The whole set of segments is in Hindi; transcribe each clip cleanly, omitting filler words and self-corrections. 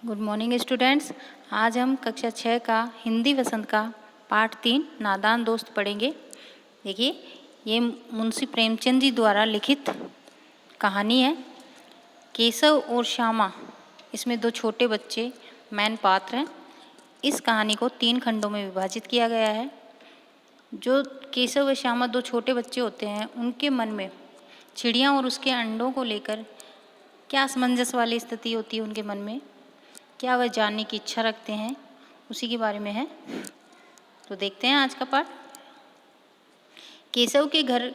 Good morning students. आज हम कक्षा 6 का हिंदी वसंत का पाठ 3 नादान दोस्त पढ़ेंगे। देखिए, ये मुंशी प्रेमचंद जी द्वारा लिखित कहानी है। केशव और श्यामा, इसमें 2 छोटे बच्चे मेन पात्र हैं। इस कहानी को 3 खंडों में विभाजित किया गया है। जो केशव व श्यामा 2 छोटे बच्चे होते हैं, उनके मन में चिड़िया और उसके अंडों को लेकर क्या असमंजस वाली स्थिति होती है उनके मन में, क्या वह जानने की इच्छा रखते हैं, उसी के बारे में है। तो देखते हैं आज का पाठ। केशव के घर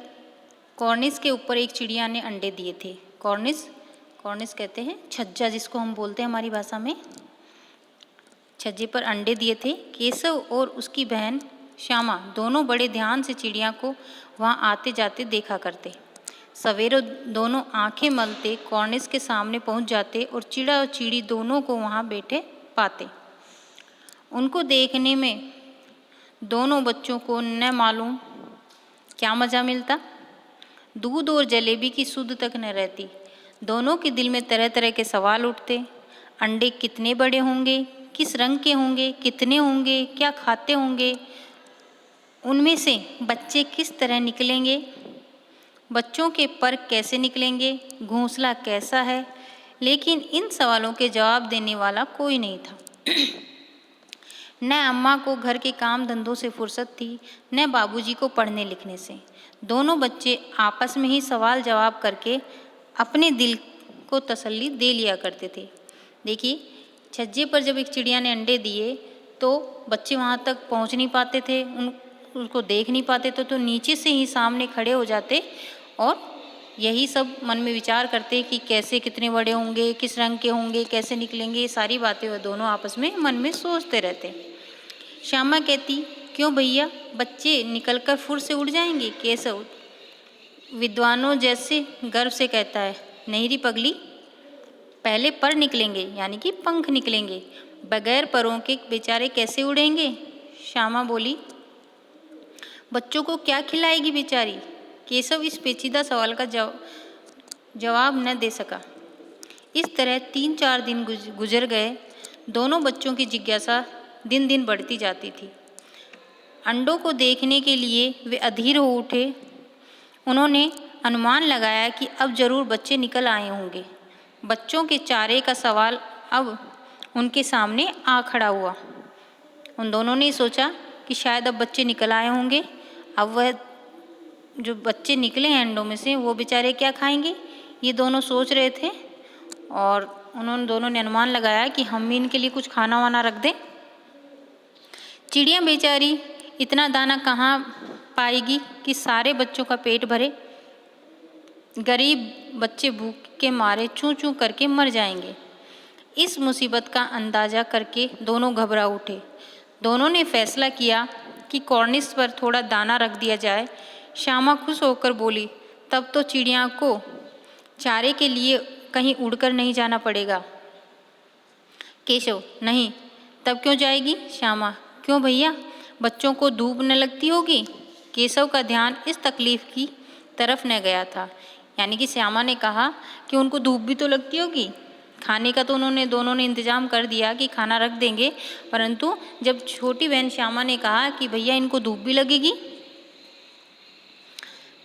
कॉर्निस के ऊपर एक चिड़िया ने अंडे दिए थे। कॉर्निस कहते हैं छज्जा, जिसको हम बोलते हैं हमारी भाषा में। छज्जे पर अंडे दिए थे। केशव और उसकी बहन श्यामा दोनों बड़े ध्यान से चिड़िया को वहाँ आते जाते देखा करते। सवेरे दोनों आंखें मलते कॉर्निस के सामने पहुंच जाते और चिड़ा और चिड़ी दोनों को वहां बैठे पाते। उनको देखने में दोनों बच्चों को न मालूम क्या मज़ा मिलता। दूध और जलेबी की सुध तक न रहती। दोनों के दिल में तरह तरह के सवाल उठते। अंडे कितने बड़े होंगे, किस रंग के होंगे, कितने होंगे, क्या खाते होंगे, उनमें से बच्चे किस तरह निकलेंगे, बच्चों के पर कैसे निकलेंगे, घोंसला कैसा है। लेकिन इन सवालों के जवाब देने वाला कोई नहीं था। न अम्मा को घर के काम धंधों से फुर्सत थी, न बाबूजी को पढ़ने लिखने से। दोनों बच्चे आपस में ही सवाल जवाब करके अपने दिल को तसल्ली दे लिया करते थे। देखिए, छज्जे पर जब एक चिड़िया ने अंडे दिए तो बच्चे वहाँ तक पहुँच नहीं पाते थे, उसको देख नहीं पाते थे, तो नीचे से ही सामने खड़े हो जाते और यही सब मन में विचार करते कि कैसे, कितने बड़े होंगे, किस रंग के होंगे, कैसे निकलेंगे। ये सारी बातें वह दोनों आपस में मन में सोचते रहते। श्यामा कहती, क्यों भैया, बच्चे निकलकर फुर से उड़ जाएंगे। केशव विद्वानों जैसे गर्व से कहता है, नहीं री पगली, पहले पर निकलेंगे, यानी कि पंख निकलेंगे। बगैर परों के बेचारे कैसे उड़ेंगे। श्यामा बोली, बच्चों को क्या खिलाएगी बेचारी। केशव इस पेचीदा सवाल का जवाब न दे सका। इस तरह 3-4 दिन गुजर गए। दोनों बच्चों की जिज्ञासा दिन दिन बढ़ती जाती थी। अंडों को देखने के लिए वे अधीर हो उठे। उन्होंने अनुमान लगाया कि अब जरूर बच्चे निकल आए होंगे। बच्चों के चारे का सवाल अब उनके सामने आ खड़ा हुआ। उन दोनों ने सोचा कि शायद अब बच्चे निकल आए होंगे। अब वह जो बच्चे निकले हैं अंडों में से, वो बेचारे क्या खाएंगे, ये दोनों सोच रहे थे। और दोनों ने अनुमान लगाया कि हम भी इनके लिए कुछ खाना वाना रख दें। चिड़िया बेचारी इतना दाना कहाँ पाएगी कि सारे बच्चों का पेट भरे। गरीब बच्चे भूख के मारे चूं चूं करके मर जाएंगे। इस मुसीबत का अंदाजा करके दोनों घबरा उठे। दोनों ने फैसला किया कि कॉर्निस पर थोड़ा दाना रख दिया जाए। श्यामा खुश होकर बोली, तब तो चिड़िया को चारे के लिए कहीं उड़कर नहीं जाना पड़ेगा। केशव, नहीं, तब क्यों जाएगी। श्यामा, क्यों भैया, बच्चों को धूप न लगती होगी। केशव का ध्यान इस तकलीफ की तरफ न गया था। यानी कि श्यामा ने कहा कि उनको धूप भी तो लगती होगी। खाने का तो दोनों ने इंतजाम कर दिया कि खाना रख देंगे, परंतु जब छोटी बहन श्यामा ने कहा कि भैया इनको धूप भी लगेगी,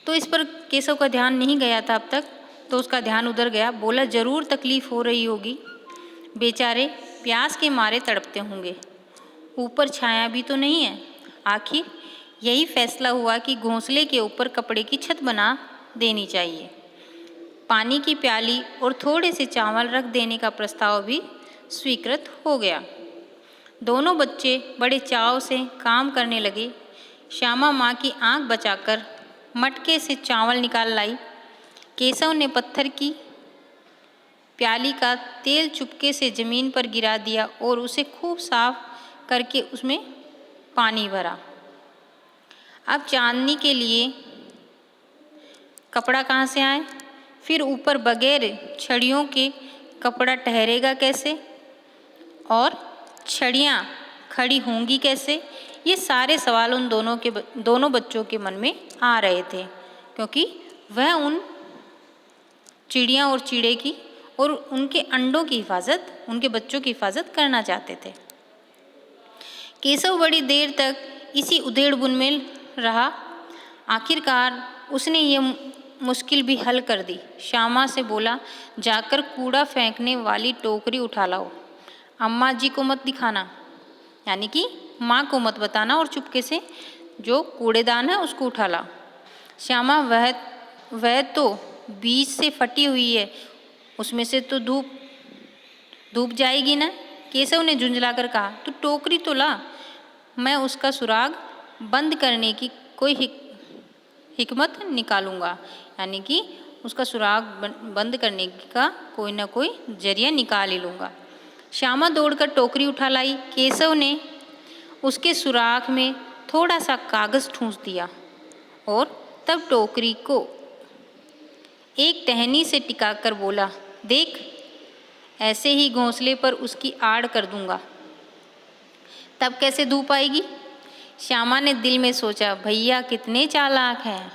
तो इस पर केशव का ध्यान नहीं गया था अब तक। तो उसका ध्यान उधर गया। बोला, जरूर तकलीफ हो रही होगी, बेचारे प्यास के मारे तड़पते होंगे। ऊपर छाया भी तो नहीं है। आखिर यही फैसला हुआ कि घोंसले के ऊपर कपड़े की छत बना देनी चाहिए। पानी की प्याली और थोड़े से चावल रख देने का प्रस्ताव भी स्वीकृत हो गया। दोनों बच्चे बड़े चाव से काम करने लगे। श्यामा माँ की आंख बचाकर मटके से चावल निकाल लाई। केशव ने पत्थर की प्याली का तेल चुपके से जमीन पर गिरा दिया और उसे खूब साफ करके उसमें पानी भरा। अब चांदनी के लिए कपड़ा कहाँ से आए, फिर ऊपर बगैर छड़ियों के कपड़ा ठहरेगा कैसे, और छड़ियाँ खड़ी होंगी कैसे। ये सारे सवाल उन दोनों बच्चों के मन में आ रहे थे, क्योंकि वह उन चिड़िया और चिड़े की और उनके अंडों की हिफाजत, उनके बच्चों की हिफाजत करना चाहते थे। केशव बड़ी देर तक इसी उधेड़-बुन में रहा। आखिरकार उसने ये मुश्किल भी हल कर दी। श्यामा से बोला, जाकर कूड़ा फेंकने वाली टोकरी उठा लाओ। अम्मा जी को मत दिखाना, यानी कि माँ को मत बताना, और चुपके से जो कूड़ेदान है उसको उठा लाओ। श्यामा, वह तो बीच से फटी हुई है, उसमें से तो धूप जाएगी ना। केशव ने झुंझलाकर कहा, तू टोकरी तो ला, मैं उसका सुराग बंद करने की कोई हिकमत निकालूंगा, यानी कि उसका सुराग बंद करने का कोई ना कोई जरिया निकाल ही लूँगा। श्यामा दौड़कर टोकरी उठा लाई। केशव ने उसके सुराग में थोड़ा सा कागज़ ठूंस दिया और तब टोकरी को एक टहनी से टिकाकर बोला, देख, ऐसे ही घोंसले पर उसकी आड़ कर दूंगा, तब कैसे धूप आएगी। श्यामा ने दिल में सोचा, भैया कितने चालाक हैं।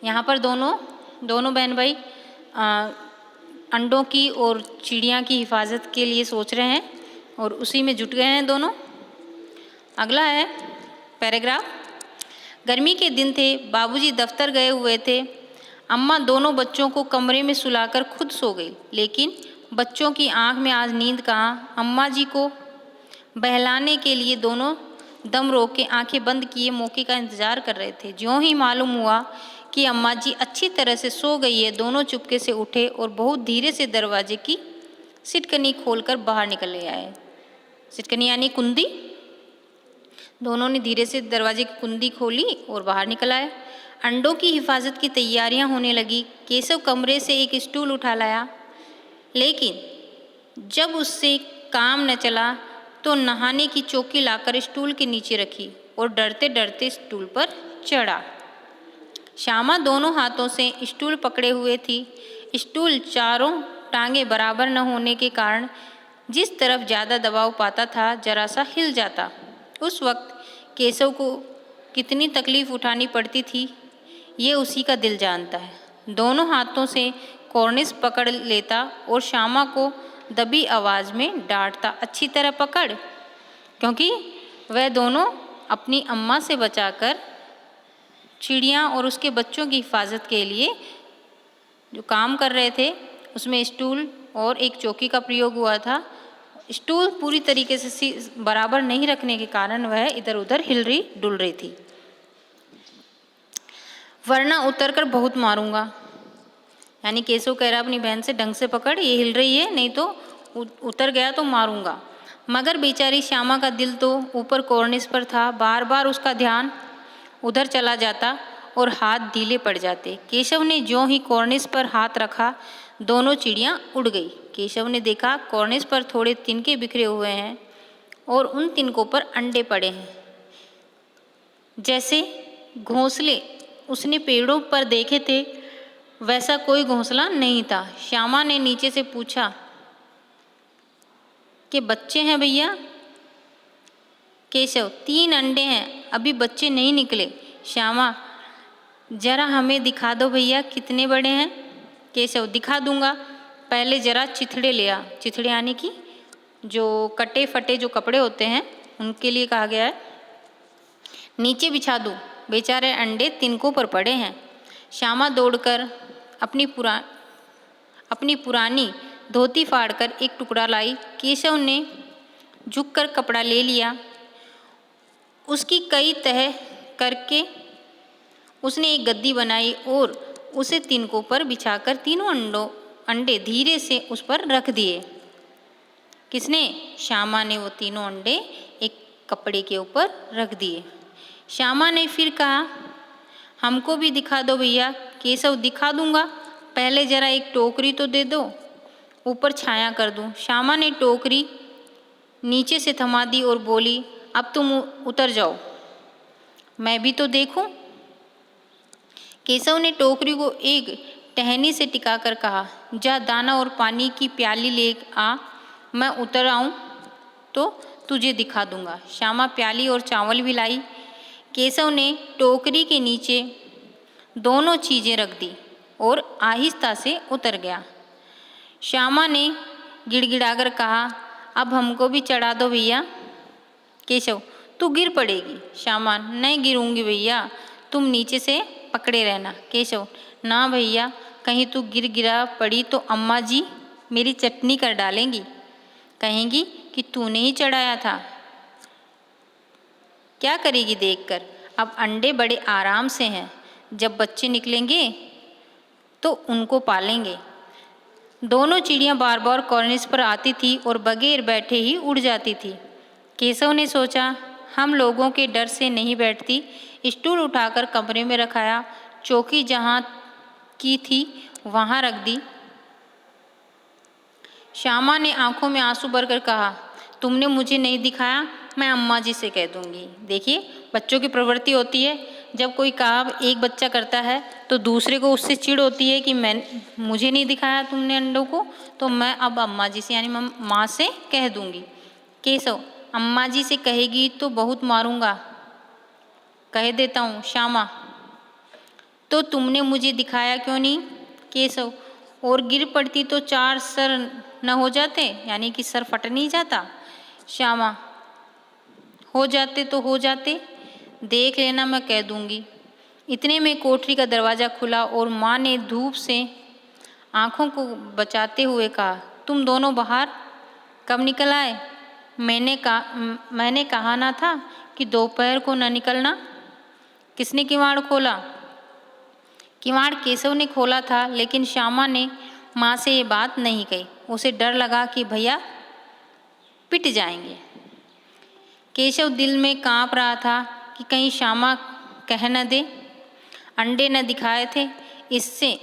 यहाँ पर दोनों बहन भाई अंडों की और चिड़िया की हिफाजत के लिए सोच रहे हैं और उसी में जुट गए हैं दोनों। अगला है पैराग्राफ। गर्मी के दिन थे, बाबूजी दफ्तर गए हुए थे। अम्मा दोनों बच्चों को कमरे में सुलाकर खुद सो गई, लेकिन बच्चों की आंख में आज नींद कहाँ। अम्मा जी को बहलाने के लिए दोनों दम रोक के आंखें बंद किए मौके का इंतजार कर रहे थे। ज्यों ही मालूम हुआ कि अम्मा जी अच्छी तरह से सो गई है, दोनों चुपके से उठे और बहुत धीरे से दरवाजे की सिटकनी खोलकर बाहर निकल आए। सिटकनी यानी कुंडी। दोनों ने धीरे से दरवाजे की कुंडी खोली और बाहर निकल आए। अंडों की हिफाजत की तैयारियां होने लगी। केशव कमरे से एक स्टूल उठा लाया, लेकिन जब उससे काम न चला तो नहाने की चौकी लाकर स्टूल के नीचे रखी और डरते डरते स्टूल पर चढ़ा। श्यामा दोनों हाथों से स्टूल पकड़े हुए थी। स्टूल चारों टांगें बराबर न होने के कारण जिस तरफ ज़्यादा दबाव पाता था जरा सा हिल जाता। उस वक्त केशव को कितनी तकलीफ़ उठानी पड़ती थी ये उसी का दिल जानता है। दोनों हाथों से कॉर्निस पकड़ लेता और श्यामा को दबी आवाज़ में डांटता, अच्छी तरह पकड़, क्योंकि वह दोनों अपनी अम्मा से बचाकर चिड़िया और उसके बच्चों की हिफाजत के लिए जो काम कर रहे थे उसमें स्टूल और एक चौकी का प्रयोग हुआ था। स्टूल पूरी तरीके से बराबर नहीं रखने के कारण वह इधर उधर हिल रही डुल रही थी। वरना उतर कर बहुत मारूंगा, यानी केशव कह रहा अपनी बहन से, ढंग से पकड़, ये हिल रही है, नहीं तो उतर गया तो मारूंगा। मगर बेचारी श्यामा का दिल तो ऊपर कॉर्निस पर था। बार बार उसका ध्यान उधर चला जाता और हाथ ढीले पड़ जाते। केशव ने ज्यों ही कॉर्निस पर हाथ रखा दोनों चिड़ियाँ उड़ गई। केशव ने देखा कॉर्निस पर थोड़े तिनके बिखरे हुए हैं और उन तिनकों पर अंडे पड़े हैं, जैसे घोंसले उसने पेड़ों पर देखे थे वैसा कोई घोंसला नहीं था। श्यामा ने नीचे से पूछा कि बच्चे हैं भैया? केशव, 3 अंडे हैं, अभी बच्चे नहीं निकले। श्यामा, जरा हमें दिखा दो भैया कितने बड़े हैं। केशव, दिखा दूंगा, पहले जरा चिथड़े ले आ। चिथड़े यानी कि जो कटे फटे जो कपड़े होते हैं उनके लिए कहा गया है। नीचे बिछा दूँ, बेचारे अंडे तिनकों पर पड़े हैं। श्यामा दौड़कर अपनी पुरानी धोती फाड़कर एक टुकड़ा लाई। केशव ने झुककर कपड़ा ले लिया, उसकी कई तह करके उसने एक गद्दी बनाई और उसे तिनकों पर बिछाकर तीनों अंडे धीरे से उस पर रख दिए। किसने? श्यामा ने वो तीनों अंडे एक कपड़े के ऊपर रख दिए। श्यामा ने फिर कहा, हमको भी दिखा दो भैया। केशव, दिखा दूंगा, पहले जरा एक टोकरी तो दे दो, ऊपर छाया कर दूं। श्यामा ने टोकरी नीचे से थमा दी और बोली, अब तुम उतर जाओ, मैं भी तो देखूं। केशव ने टोकरी को एक टहनी से टिकाकर कहा, जा दाना और पानी की प्याली ले आ, मैं उतर आऊं तो तुझे दिखा दूंगा। श्यामा प्याली और चावल भी लाई। केशव ने टोकरी के नीचे दोनों चीज़ें रख दी और आहिस्ता से उतर गया। श्यामा ने गिड़गिड़ाकर कहा, अब हमको भी चढ़ा दो भैया। केशव, तू गिर पड़ेगी। श्यामा, नहीं गिरूंगी भैया, तुम नीचे से पकड़े रहना। केशव, ना भैया, कहीं तू गिरा पड़ी तो अम्मा जी मेरी चटनी कर डालेंगी, कहेंगी कि तूने ही चढ़ाया था। क्या करेगी देखकर? अब अंडे बड़े आराम से हैं, जब बच्चे निकलेंगे तो उनको पालेंगे। दोनों चिड़ियाँ बार बार कॉर्निस पर आती थी और बगैर बैठे ही उड़ जाती थी। केशव ने सोचा, हम लोगों के डर से नहीं बैठती। स्टूल उठाकर कमरे में रखाया, चौकी जहाँ की थी वहाँ रख दी। श्यामा ने आंखों में आंसू भरकर कहा, तुमने मुझे नहीं दिखाया, मैं अम्मा जी से कह दूंगी। देखिए, बच्चों की प्रवृत्ति होती है, जब कोई काम एक बच्चा करता है तो दूसरे को उससे चिढ़ होती है कि मुझे नहीं दिखाया तुमने अंडों को, तो मैं अब अम्मा जी से यानी माँ से कह दूंगी। केशव, अम्मा जी से कहेगी तो बहुत मारूंगा। कह देता हूँ। श्यामा, तो तुमने मुझे दिखाया क्यों नहीं? केशव, और गिर पड़ती तो 4 सर न हो जाते, यानी कि सर फट नहीं जाता। श्यामा, हो जाते तो हो जाते, देख लेना, मैं कह दूंगी। इतने में कोठरी का दरवाज़ा खुला और माँ ने धूप से आँखों को बचाते हुए कहा, तुम दोनों बाहर कब निकल आए? मैंने कहा ना था कि दोपहर को न निकलना। किसने किवाड़ खोला? किवाड़ केशव ने खोला था, लेकिन श्यामा ने माँ से ये बात नहीं कही। उसे डर लगा कि भैया पिट जाएंगे। केशव दिल में काँप रहा था कि कहीं श्यामा कह न दे। अंडे न दिखाए थे, इससे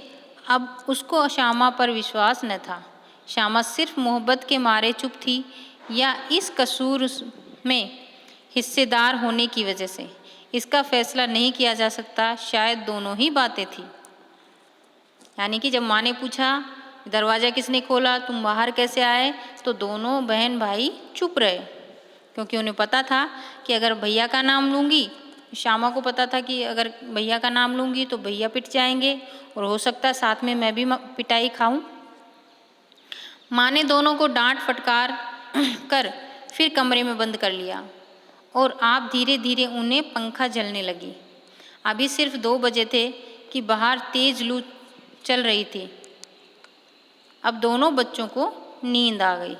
अब उसको श्यामा पर विश्वास न था। श्यामा सिर्फ मोहब्बत के मारे चुप थी या इस कसूर में हिस्सेदार होने की वजह से, इसका फैसला नहीं किया जा सकता। शायद दोनों ही बातें थी। यानी कि जब माँ ने पूछा दरवाज़ा किसने खोला, तुम बाहर कैसे आए, तो दोनों बहन भाई चुप रहे, क्योंकि उन्हें पता था कि अगर भैया का नाम लूँगी, श्यामा को पता था कि अगर भैया का नाम लूँगी तो भैया पिट जाएंगे और हो सकता है साथ में मैं भी पिटाई खाऊं। माँ ने दोनों को डांट फटकार कर फिर कमरे में बंद कर लिया और आप धीरे धीरे उन्हें पंखा झलने लगी। अभी सिर्फ 2 बजे थे कि बाहर तेज लू चल रही थी। अब दोनों बच्चों को नींद आ गई।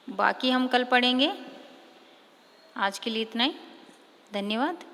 बाकी हम कल पढ़ेंगे। आज के लिए इतना ही। धन्यवाद।